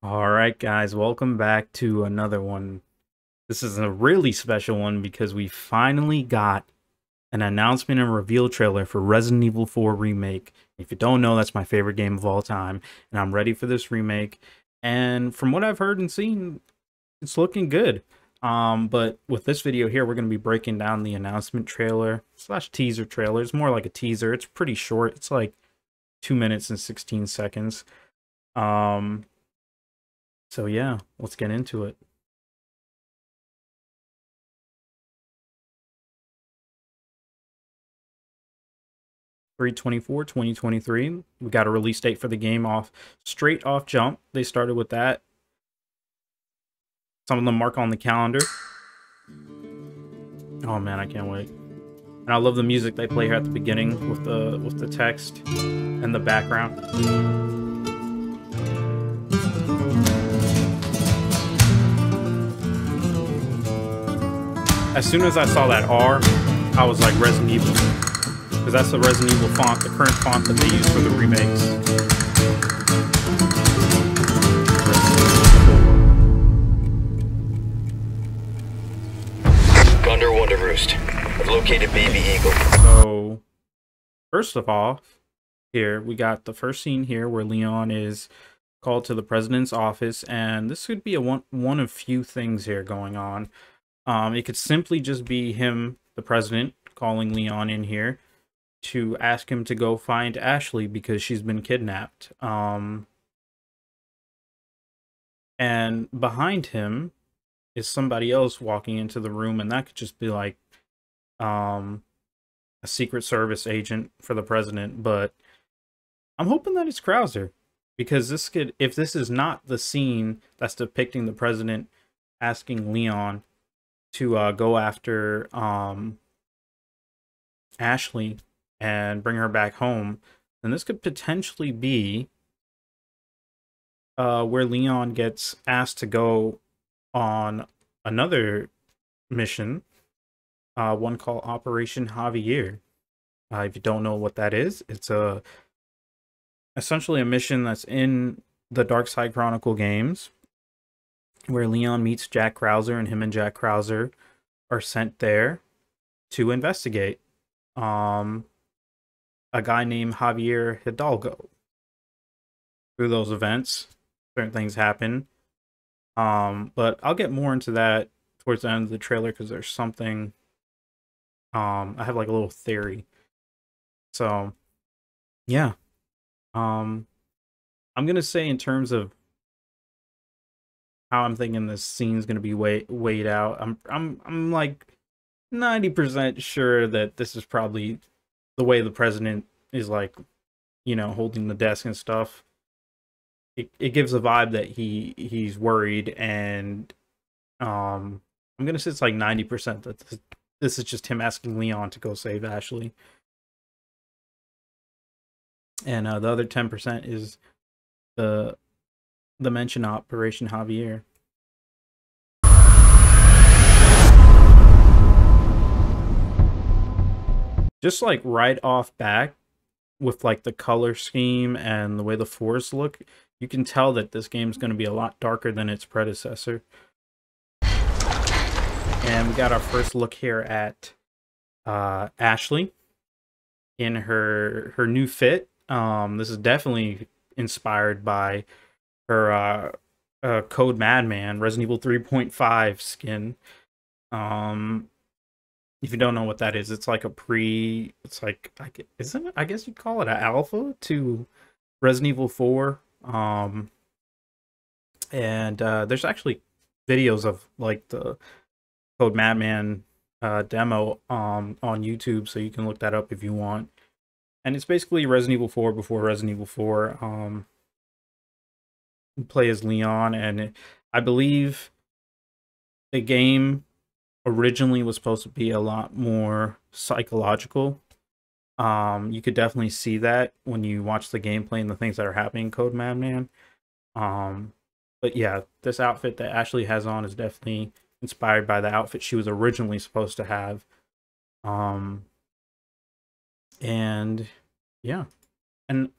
All right, guys, welcome back to another one. This is a really special one because we finally got an announcement and reveal trailer for Resident Evil 4 Remake. If you don't know, that's my favorite game of all time, and I'm ready for this remake. And from what I've heard and seen, it's looking good. But with this video here, we're going to be breaking down the announcement trailer slash teaser trailer. It's more like a teaser. It's pretty short. It's like 2 minutes and 16 seconds. So yeah, let's get into it. 3/24/2023. We got a release date for the game straight off jump. They started with that. Some of them mark on the calendar. Oh man, I can't wait. And I love the music they play here at the beginning with the text and the background. As soon as I saw that R, I was like Resident Evil. Because that's the Resident Evil font, the current font that they use for the remakes. Gondor Wonder Roost. I've located Baby Eagle. So, first of all, here we got the first scene here where Leon is called to the president's office, and this could be a one of few things here going on. It could simply just be him, the president, calling Leon in here to ask him to go find Ashley because she's been kidnapped. And behind him is somebody else walking into the room, and that could just be like a Secret Service agent for the president. But I'm hoping that it's Krauser, because this could, if this is not the scene that's depicting the president asking Leon to go after Ashley and bring her back home, then this could potentially be where Leon gets asked to go on another mission, one called Operation Javier. If you don't know what that is, it's essentially a mission that's in the Dark Side Chronicle games, where Leon meets Jack Krauser, and him and Jack Krauser are sent there to investigate a guy named Javier Hidalgo. Through those events, certain things happen. But I'll get more into that towards the end of the trailer, because there's something, I have like a little theory. So yeah. I'm gonna say, in terms of how I'm thinking this scene's gonna be weighed out, I'm like 90% sure that this is probably the way the president is, like, you know, holding the desk and stuff. It gives a vibe that he's worried, and I'm gonna say it's like 90% that this is just him asking Leon to go save Ashley, and the other 10% is the mention Operation Javier. Just like right off back, with like the color scheme and the way the forests look, you can tell that this game is going to be a lot darker than its predecessor. And we got our first look here at Ashley in her new fit. This is definitely inspired by her Code Madman Resident Evil 3.5 skin. If you don't know what that is, it's like it's like, isn't it? I guess you'd call it an alpha to Resident Evil 4. And there's actually videos of like the Code Madman demo on YouTube, so you can look that up if you want. And it's basically Resident Evil 4 before Resident Evil 4. You play as Leon, and I believe the game originally was supposed to be a lot more psychological. You could definitely see that when you watch the gameplay and the things that are happening in Code Madman. But yeah, this outfit that Ashley has on is definitely inspired by the outfit she was originally supposed to have. And yeah, and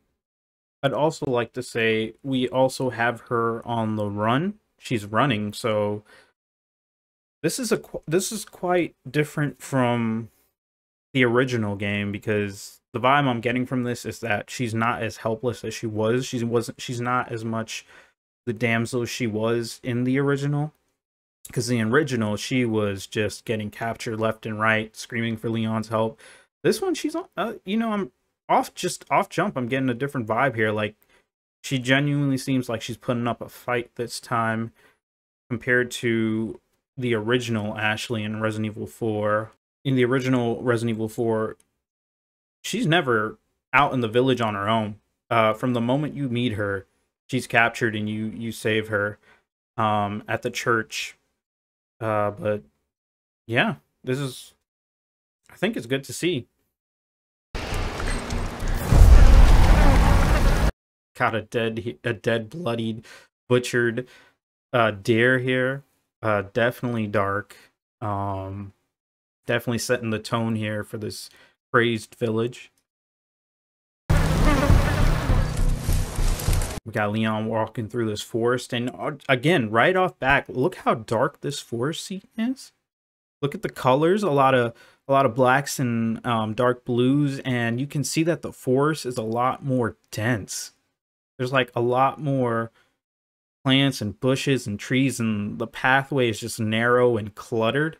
I'd also like to say we also have her on the run. She's running, so this is quite different from the original game, because the vibe I'm getting from this is that she's not as helpless as she was. She's not as much the damsel she was in the original. Because the original, she was just getting captured left and right, screaming for Leon's help. This one, she's on, I'm off jump. I'm getting a different vibe here. Like, she genuinely seems like she's putting up a fight this time compared to the original Ashley in Resident Evil 4. In the original Resident Evil 4, she's never out in the village on her own. From the moment you meet her, she's captured and you save her at the church. But yeah, I think it's good to see. Got a dead, bloodied, butchered deer here. Definitely dark. Definitely setting the tone here for this crazed village. We got Leon walking through this forest, and again, right off back, look how dark this forest scene is. Look at the colors, a lot of blacks and dark blues, and you can see that the forest is a lot more dense. There's like a lot more plants and bushes and trees, and the pathway is just narrow and cluttered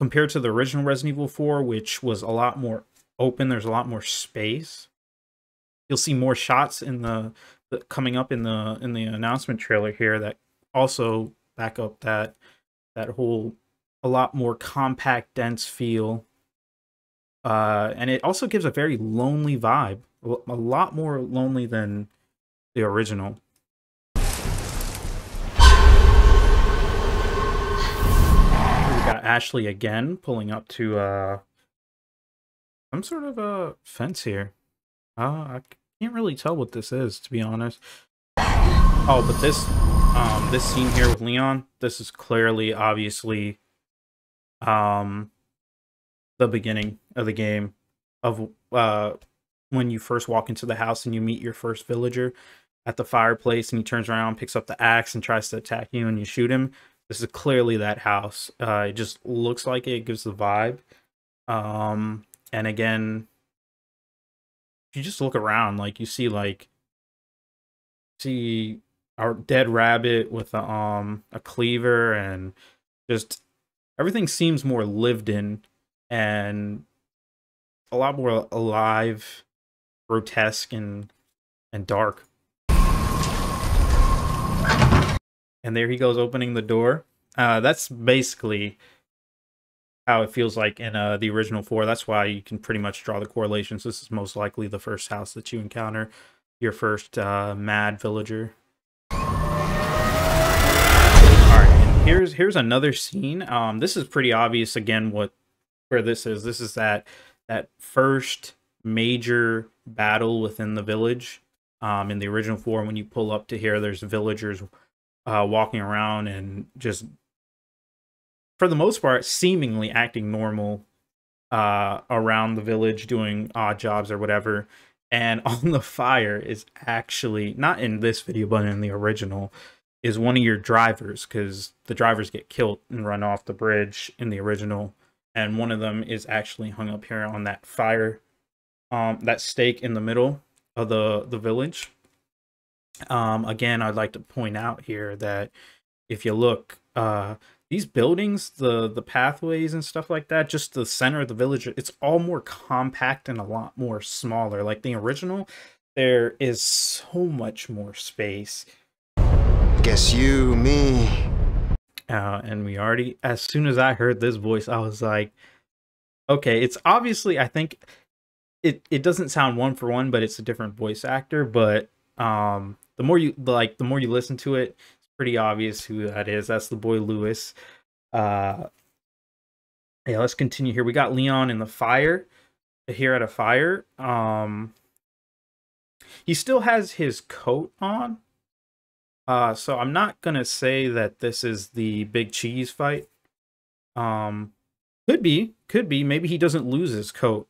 compared to the original Resident Evil 4, which was a lot more open. There's a lot more space. You'll see more shots in the coming up in the announcement trailer here that also back up that whole a lot more compact, dense feel. And it also gives a very lonely vibe, a lot more lonely than the original. We got Ashley again pulling up to some sort of a fence here. I can't really tell what this is, to be honest. Oh, but this scene here with Leon, this is clearly, obviously, the beginning of the game, of when you first walk into the house and you meet your first villager at the fireplace, and he turns around, picks up the axe, and tries to attack you, and you shoot him. This is clearly that house. It just looks like it gives the vibe. And again, if you just look around, like, you see our dead rabbit with a cleaver, and just everything seems more lived in and a lot more alive, grotesque, and dark. And there he goes, opening the door. That's basically how it feels like in the original 4. That's why you can pretty much draw the correlations. This is most likely the first house that you encounter, your first mad villager. All right, and here's another scene. This is pretty obvious again where this is. This is that first major battle within the village. In the original 4, when you pull up to here, there's villagers walking around and just, for the most part, seemingly acting normal around the village, doing odd jobs or whatever. And on the fire is actually, not in this video, but in the original, is one of your drivers, because the drivers get killed and run off the bridge in the original. And one of them is actually hung up here on that fire, that stake in the middle of the village. Again, I'd like to point out here that if you look, these buildings, the pathways and stuff like that, just the center of the village, it's all more compact and a lot more smaller. Like the original, there is so much more space. Guess you, me. And we already, as soon as I heard this voice, I was like, okay, it's obviously, I think it doesn't sound one for one, but it's a different voice actor. But the more you listen to it, pretty obvious who that is. That's the boy Lewis. Yeah, let's continue here. We got Leon in the fire, here at a fire. He still has his coat on. So I'm not gonna say that this is the big cheese fight. Could be. Maybe he doesn't lose his coat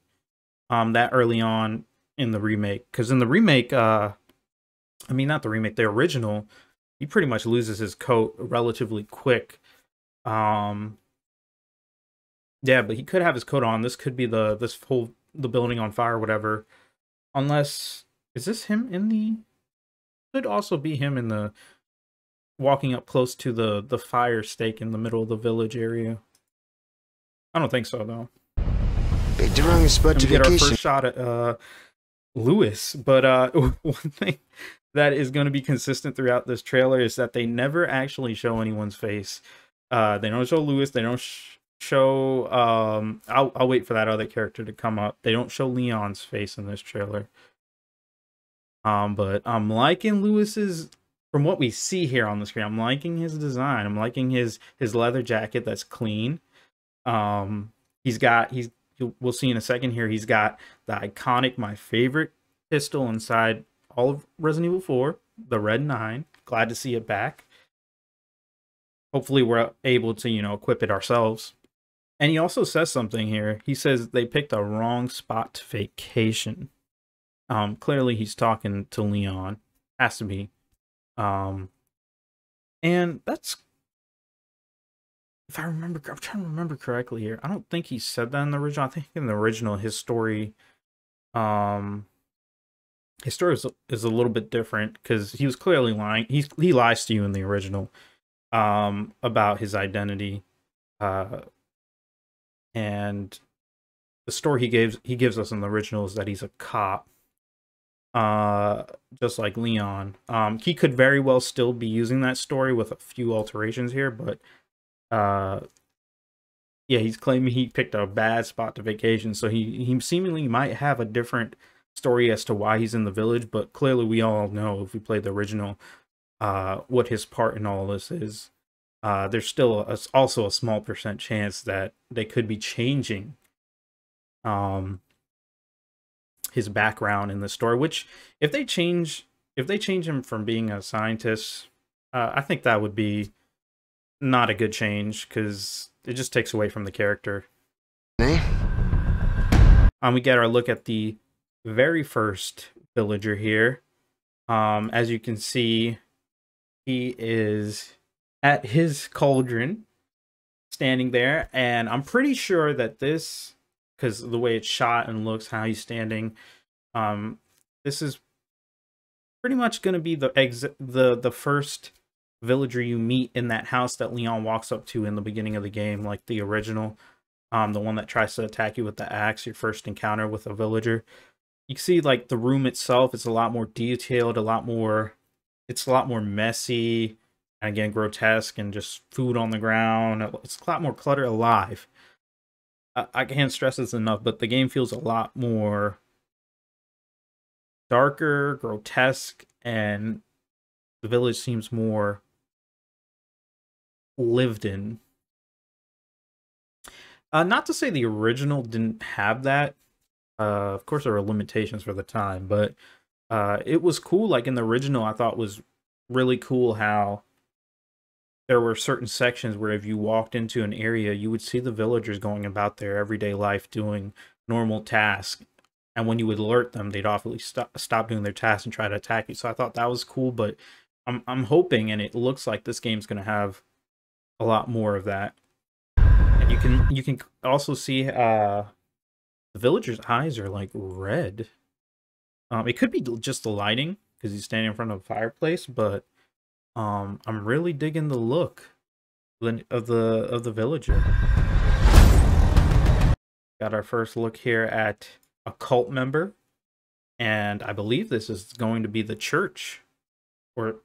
that early on in the remake. Because in the remake, I mean, not the remake, the original, he pretty much loses his coat relatively quick. Um, yeah, but he could have his coat on. This could be the building on fire or whatever. Unless, is this him in the? Could also be him in the walking up close to the fire stake in the middle of the village area. I don't think so though. Big Durang spot And to we get our vacation. first shot at Lewis, but one thing that is going to be consistent throughout this trailer is that they never actually show anyone's face. They don't show Lewis. They don't show. I'll wait for that other character to come up. They don't show Leon's face in this trailer. But I'm liking Lewis's. From what we see here on the screen, I'm liking his design. I'm liking his leather jacket that's clean. We'll see in a second here. He's got the iconic, my favorite pistol inside all of Resident Evil 4, the Red 9. Glad to see it back. Hopefully we're able to, equip it ourselves. And he also says something here. He says they picked the wrong spot to vacation. Clearly he's talking to Leon. Has to be. And that's, if I remember, I'm trying to remember correctly here. I don't think he said that in the original. I think in the original, his story is a little bit different because he was clearly lying. He lies to you in the original about his identity, and the story he gives us in the original is that he's a cop. Just like Leon. He could very well still be using that story with a few alterations here, but yeah, he's claiming he picked a bad spot to vacation, so he seemingly might have a different story as to why he's in the village, but clearly we all know, if we played the original, what his part in all this is. There's still also a small percent chance that they could be changing his background in the story, which if they change him from being a scientist, I think that would be not a good change because it just takes away from the character. Eh? We get our look at the very first villager here. As you can see, he is at his cauldron standing there, and I'm pretty sure that this, because of the way it's shot and looks, how he's standing, this is pretty much going to be the first villager you meet in that house that Leon walks up to in the beginning of the game, like the original, the one that tries to attack you with the axe, your first encounter with a villager. You can see like the room itself, it's a lot more detailed, it's a lot more messy, and again, grotesque, and just food on the ground. It's a lot more clutter alive. I can't stress this enough, but the game feels a lot more darker, grotesque, and the village seems more lived in. Not to say the original didn't have that. Of course, there were limitations for the time, but it was cool. Like in the original, I thought was really cool how there were certain sections where if you walked into an area, you would see the villagers going about their everyday life doing normal tasks. And when you would alert them, they'd awfully stop doing their tasks and try to attack you. So I thought that was cool, but I'm hoping, and it looks like this game's going to have a lot more of that. And you can also see the villagers' eyes are like red. It could be just the lighting because he's standing in front of a fireplace, but I'm really digging the look of the villager. Got our first look here at a cult member, and I believe this is going to be the church, or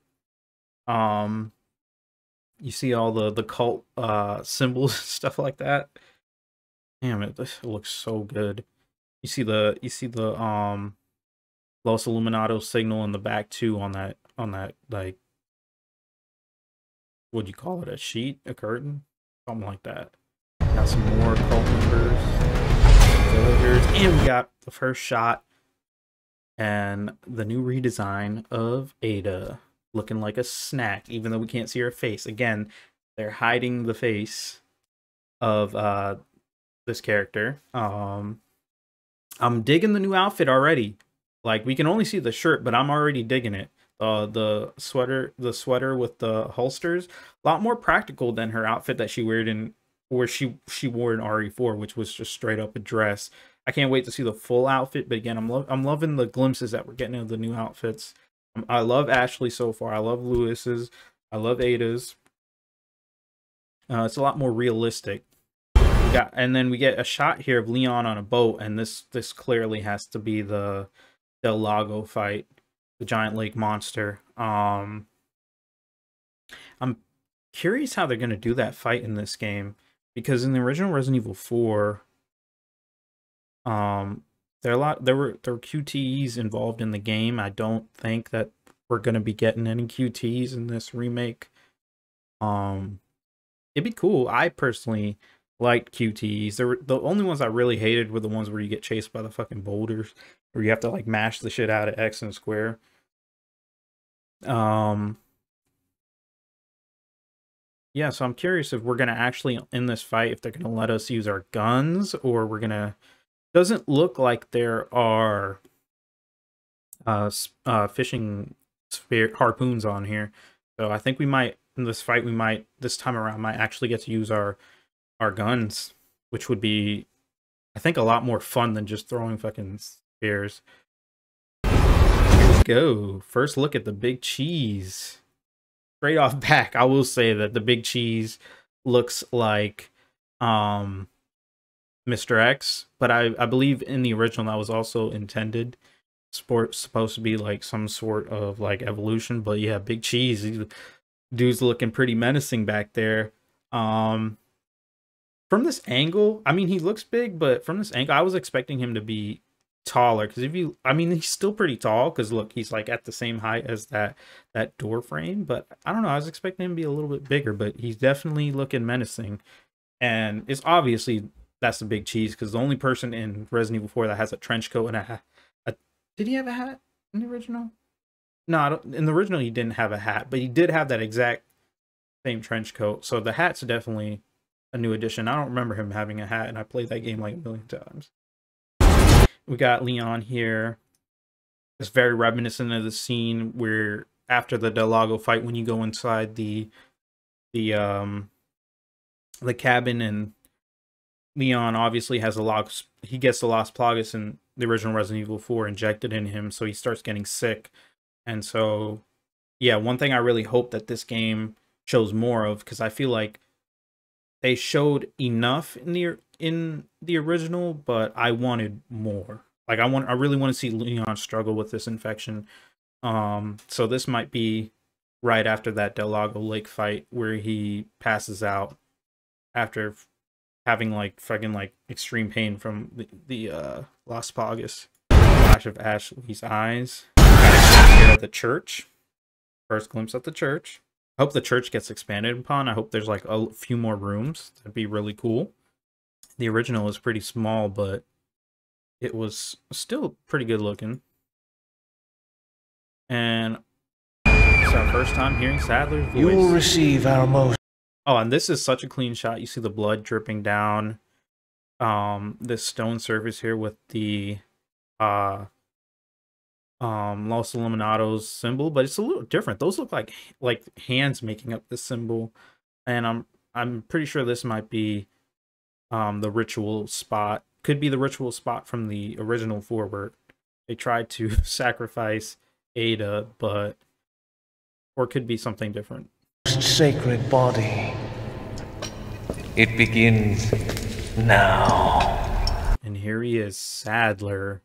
you see all the cult symbols and stuff like that. Damn it, this looks so good. You see the Los Illuminato signal in the back too on that like, what'd you call it, a sheet, a curtain, something like that. Got some more cult members, villagers, and we got the first shot and the new redesign of Ada, looking like a snack, even though we can't see her face. Again, they're hiding the face of this character. I'm digging the new outfit already. Like, we can only see the shirt, but I'm already digging it. the sweater with the holsters, a lot more practical than her outfit that she wore in where she wore in RE4, which was just straight up a dress. I can't wait to see the full outfit, but again, I'm loving the glimpses that we're getting of the new outfits. I love Ashley so far. I love Lewis's. I love Ada's. It's a lot more realistic. And then we get a shot here of Leon on a boat, and this clearly has to be the Del Lago fight, the giant lake monster. I'm curious how they're gonna do that fight in this game, because in the original Resident Evil 4, there were QTEs involved in the game. I don't think that we're gonna be getting any QTEs in this remake. It'd be cool. I personally liked QTEs. The only ones I really hated were the ones where you get chased by the fucking boulders, where you have to like mash the shit out of X and square. Yeah, so I'm curious if we're gonna actually in this fight, if they're gonna let us use our guns, or we're gonna. Doesn't look like there are fishing harpoons on here, so I think we might in this fight this time around might actually get to use our guns, which would be, I think, a lot more fun than just throwing fucking spears. Here we go. First look at the big cheese. Straight off back, I will say that the big cheese looks like Mr. X, but I believe in the original that was also intended supposed to be like some sort of like evolution. But yeah, big cheese, dude's looking pretty menacing back there. From this angle, I mean, he looks big, but from this angle I was expecting him to be taller, because I mean, he's still pretty tall, because look, he's like at the same height as that door frame, but I don't know, I was expecting him to be a little bit bigger, but he's definitely looking menacing. And it's obviously that's the big cheese, because the only person in Resident Evil 4 that has a trench coat and a hat. Did he have a hat in the original? No, in the original he didn't have a hat, but he did have that exact same trench coat, so the hat's definitely a new addition. I don't remember him having a hat, and I played that game like a million times. We got Leon here. It's very reminiscent of the scene where after the Del Lago fight, when you go inside the cabin, and Leon obviously has he gets the Las Plagas in the original Resident Evil 4 injected in him, so he starts getting sick. And so, yeah, one thing I really hope that this game shows more of, because I feel like they showed enough in the original, but I wanted more. Like I really want to see Leon struggle with this infection. So this might be right after that Del Lago Lake fight where he passes out after having like fucking like extreme pain from the Las Plagas. Flash of Ashley's eyes. Here at the church. First glimpse at the church. I hope the church gets expanded upon. I hope there's like a few more rooms. That'd be really cool. The original was pretty small, but it was still pretty good looking. And it's our first time hearing Sadler's voice. You will receive our most. Oh, and this is such a clean shot. You see the blood dripping down this stone surface here with the Los Illuminados symbol, but it's a little different. Those look like hands making up this symbol, and I'm pretty sure this might be the ritual spot. Could be the ritual spot from the original 4 where they tried to sacrifice Ada, or it could be something different. Sacred body. It begins now. And here he is, Sadler.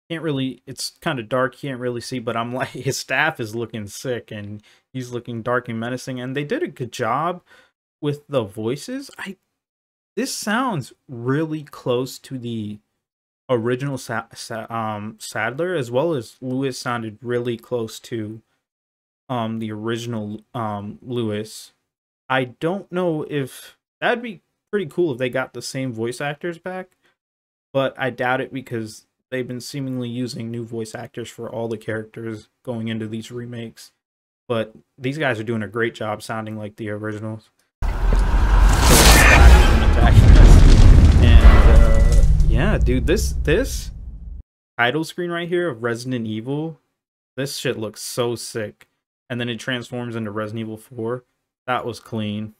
Can't really, it's kind of dark, can't really see, but I'm like, his staff is looking sick and he's looking dark and menacing, and they did a good job with the voices. This sounds really close to the original Sadler, as well as Lewis sounded really close to the original Lewis. I don't know if that'd be pretty cool if they got the same voice actors back, but I doubt it, because they've been seemingly using new voice actors for all the characters going into these remakes. But these guys are doing a great job sounding like the originals. And yeah, dude, this title screen right here of Resident Evil This shit looks so sick. And then it transforms into Resident Evil 4. That was clean.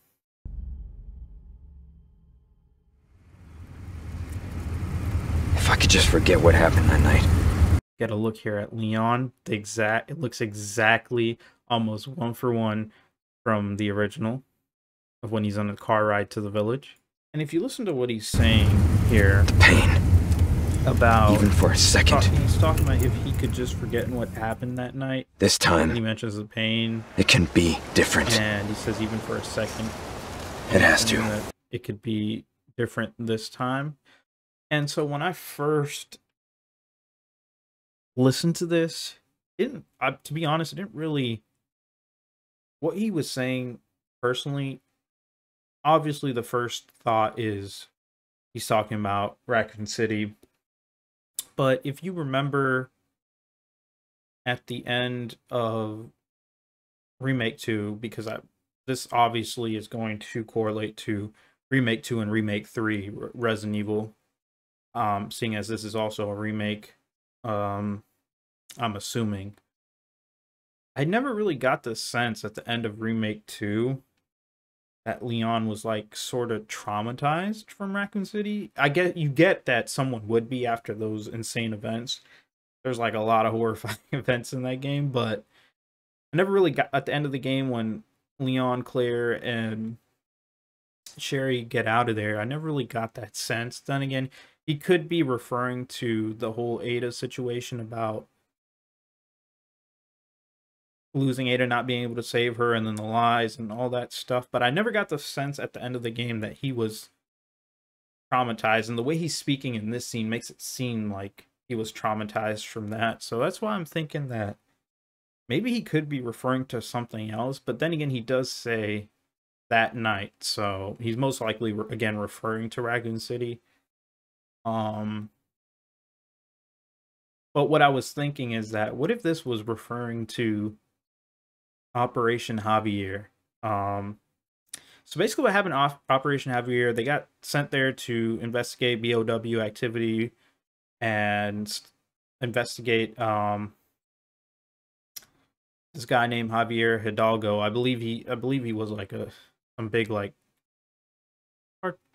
If I could just forget what happened that night. Get a look here at Leon. It looks exactly almost one for one from the original of when he's on a car ride to the village. And if you listen to what he's saying here, The pain, about even for a second. he's talking about if he could just forget what happened that night. This And he time, mentions the pain, it can be different. and he says even for a second. It has And to. that it could be different this time. And so when I first listened to this, to be honest, it didn't really. What he was saying personally, obviously, the first thought is he's talking about Raccoon City. But if you remember at the end of Remake 2, because this obviously is going to correlate to Remake 2 and Remake 3, Resident Evil, seeing as this is also a remake, I'm assuming. I never really got the sense at the end of Remake 2 that Leon was like sort of traumatized from Raccoon City. You get that someone would be after those insane events. There's like a lot of horrifying events in that game, but I never really got at the end of the game when Leon, Claire, and Sherry get out of there. I never really got that sense. Then again, he could be referring to the whole Ada situation about losing Ada, not being able to save her, and then the lies and all that stuff. But I never got the sense at the end of the game that he was traumatized. And the way he's speaking in this scene makes it seem like he was traumatized from that. So that's why I'm thinking that maybe he could be referring to something else. But then again, he does say that night. So he's most likely, again, referring to Raccoon City. But what I was thinking is that what if this was referring to Operation Javier? So basically what happened off Operation Javier, they got sent there to investigate BOW activity and investigate this guy named Javier Hidalgo. I believe he was like some big like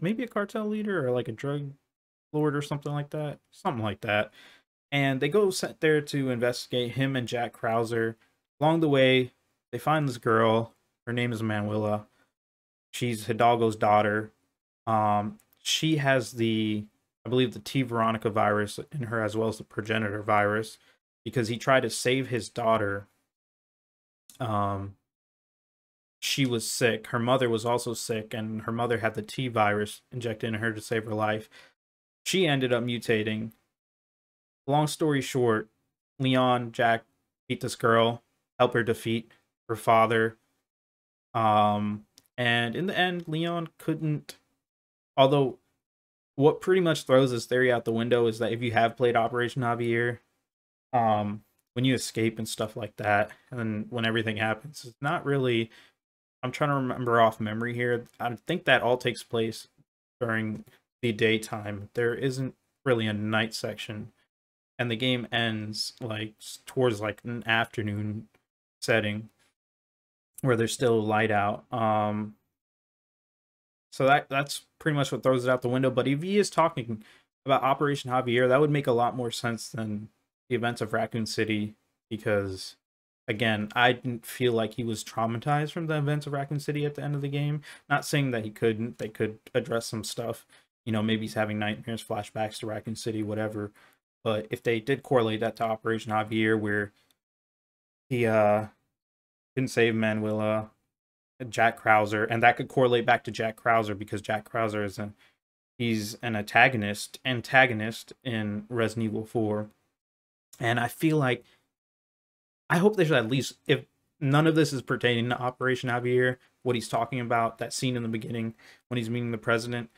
maybe a cartel leader or like a drug lord or something like that. Something like that. And they go sent there to investigate him and Jack Krauser. Along the way, they find this girl. Her name is Manuela. She's Hidalgo's daughter. She has I believe the T. Veronica virus in her as well as the progenitor virus because he tried to save his daughter. She was sick. Her mother was also sick, and her mother had the T virus injected in her to save her life. She ended up mutating. Long story short, Leon, Jack beat this girl, help her defeat her father. And in the end, Leon couldn't. Although, what pretty much throws this theory out the window is that if you have played Operation Javier, when you escape and stuff like that, and when everything happens, it's not really. I'm trying to remember off memory here. I think that all takes place during the daytime. There isn't really a night section. And the game ends like towards like an afternoon setting where there's still light out. So that's pretty much what throws it out the window. But if he is talking about Operation Javier, that would make a lot more sense than the events of Raccoon City, because again, I didn't feel like he was traumatized from the events of Raccoon City at the end of the game. Not saying that he couldn't. They could address some stuff. You know, maybe he's having nightmares, flashbacks to Raccoon City, whatever. But if they did correlate that to Operation Javier, where he didn't save Manuela, Jack Krauser, and that could correlate back to Jack Krauser because Jack Krauser is he's an antagonist in Resident Evil 4. And I feel like I hope there's at least, if none of this is pertaining to Operation Javier, what he's talking about, that scene in the beginning when he's meeting the president,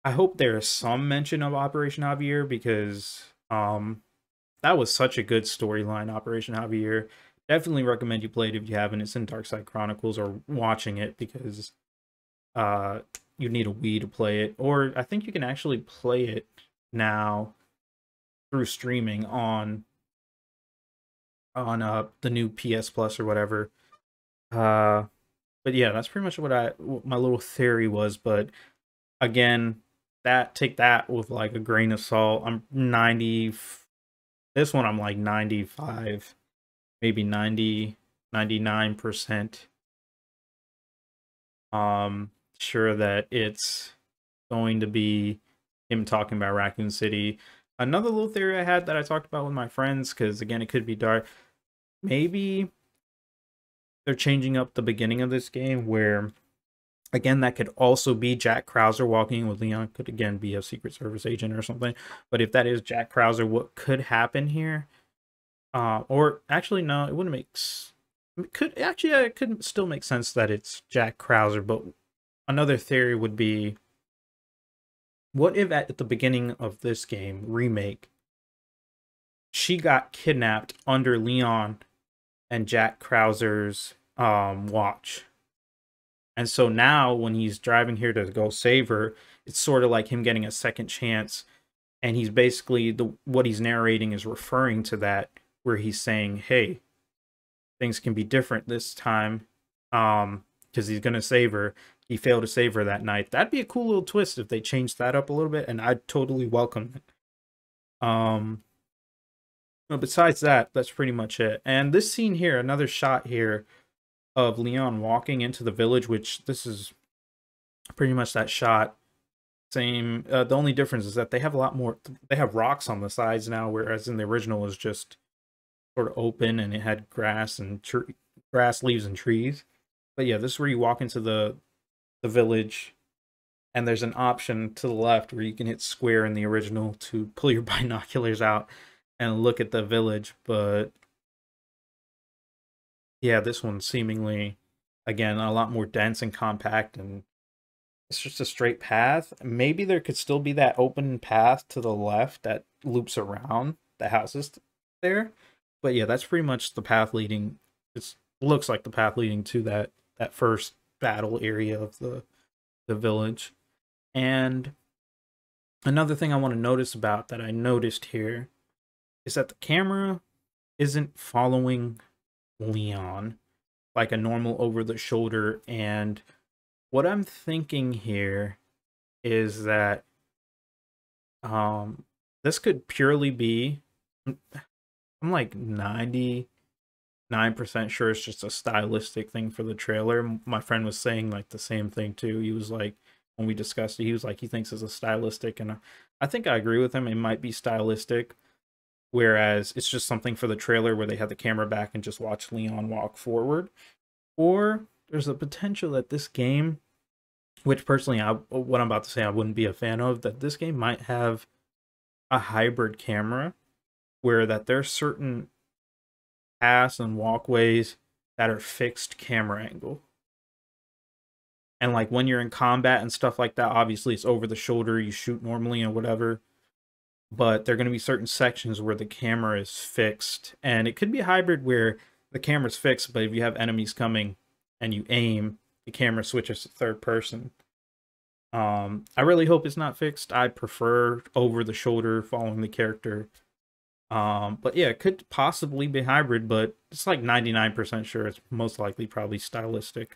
I hope there is some mention of Operation Javier because that was such a good storyline, Operation Javier. Definitely recommend you play it if you haven't. It's in Darkside Chronicles, or watching it because you need a Wii to play it. Or I think you can actually play it now through streaming on on the new PS Plus or whatever. Uh, but yeah, that's pretty much what my little theory was. But again, that take that with like a grain of salt. I'm 90. This one I'm like 95, maybe 90, 99% sure that it's going to be him talking about Raccoon City. Another little theory I had that I talked about with my friends, because again, it could be dark. Maybe they're changing up the beginning of this game where, again, that could also be Jack Krauser walking with Leon. Could again be a Secret Service agent or something. But if that is Jack Krauser, what could happen here? Or actually, no, it wouldn't make. It could actually, yeah, it could still make sense that it's Jack Krauser. But another theory would be, what if at the beginning of this game, Remake, she got kidnapped under Leon and Jack Krauser's watch? And so now when he's driving here to go save her, it's sort of like him getting a second chance. And he's basically, what he's narrating is referring to that, where he's saying, hey, things can be different this time, because he's going to save her. He failed to save her that night. That'd be a cool little twist if they changed that up a little bit, and I'd totally welcome it. But besides that, that's pretty much it. And this scene here, another shot here of Leon walking into the village, which this is pretty much that shot. Same. The only difference is that they have a lot more. They have rocks on the sides now, whereas in the original it was just sort of open and it had grass and grass, leaves, and trees. But yeah, this is where you walk into the village, and there's an option to the left where you can hit square in the original to pull your binoculars out and look at the village. But yeah, this one's seemingly, again, a lot more dense and compact, and it's just a straight path. Maybe there could still be that open path to the left that loops around the houses there. But yeah, that's pretty much the path leading. It looks like the path leading to that first battle area of the village. And another thing I want to notice about that I noticed here is that the camera isn't following Leon like a normal over the shoulder. And what I'm thinking here is that this could purely be, I'm like 99% sure it's just a stylistic thing for the trailer. My friend was saying like the same thing too. He was like, when we discussed it, he was like, he thinks it's a stylistic, and I think I agree with him. It might be stylistic, whereas it's just something for the trailer where they had the camera back and just watch Leon walk forward. Or there's a potential that this game, which personally, what I'm about to say I wouldn't be a fan of, that this game might have a hybrid camera where that there's certain paths and walkways that are fixed camera angle. And like when you're in combat and stuff like that, obviously it's over the shoulder, you shoot normally and whatever. But there are going to be certain sections where the camera is fixed. And it could be a hybrid where the camera's fixed, but if you have enemies coming and you aim, the camera switches to third person. I really hope it's not fixed. I prefer over the shoulder following the character. But yeah, it could possibly be hybrid, but it's like 99% sure it's most likely probably stylistic.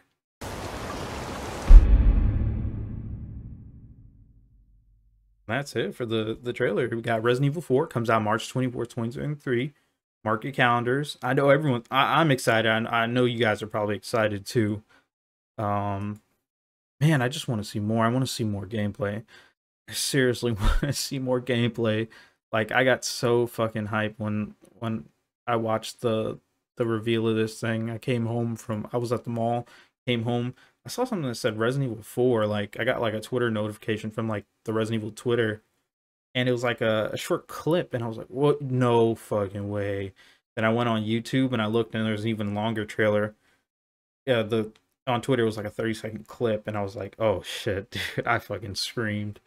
That's it for the trailer. We got Resident Evil 4, comes out March 24th, 2023. Mark your calendars. I know everyone, I'm excited. I know you guys are probably excited too. Man, I just want to see more. I want to see more gameplay. I seriously want to see more gameplay. Like, I got so fucking hyped when I watched the reveal of this thing. I was at the mall, came home, I saw something that said Resident Evil 4. Like, I got like a Twitter notification from like the Resident Evil Twitter, and it was like a short clip, and I was like, what? No fucking way. Then I went on YouTube and I looked, and there's an even longer trailer. Yeah, on Twitter it was like a 30-second clip, and I was like, oh shit, dude, I fucking screamed.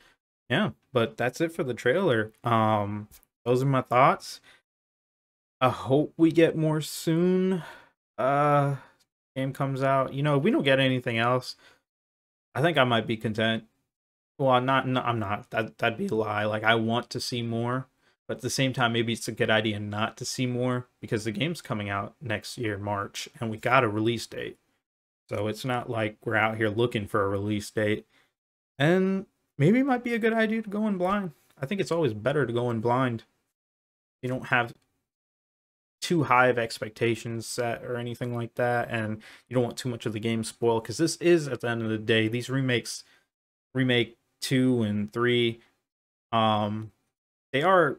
Yeah, but that's it for the trailer. Those are my thoughts. I hope we get more soon. Game comes out. You know, if we don't get anything else, I think I might be content. Well, I'm not. I'm not. That'd be a lie. Like, I want to see more, But at the same time, maybe it's a good idea not to see more because the game's coming out next year, March, and we got a release date. So it's not like we're out here looking for a release date. And maybe it might be a good idea to go in blind. I think it's always better to go in blind. You don't have too high of expectations set or anything like that, and you don't want too much of the game spoiled, because this is, at the end of the day, these remakes, Remake 2 and 3, they are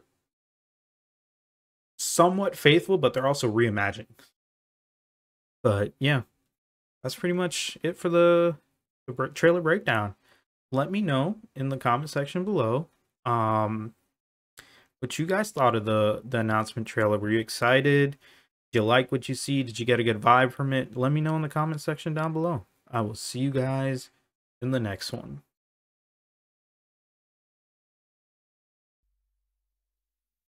somewhat faithful, but they're also reimagined. But yeah, that's pretty much it for the trailer breakdown. Let me know in the comment section below what you guys thought of the announcement trailer. Were you excited? Did you like what you see? Did you get a good vibe from it? Let me know in the comment section down below. I will see you guys in the next one.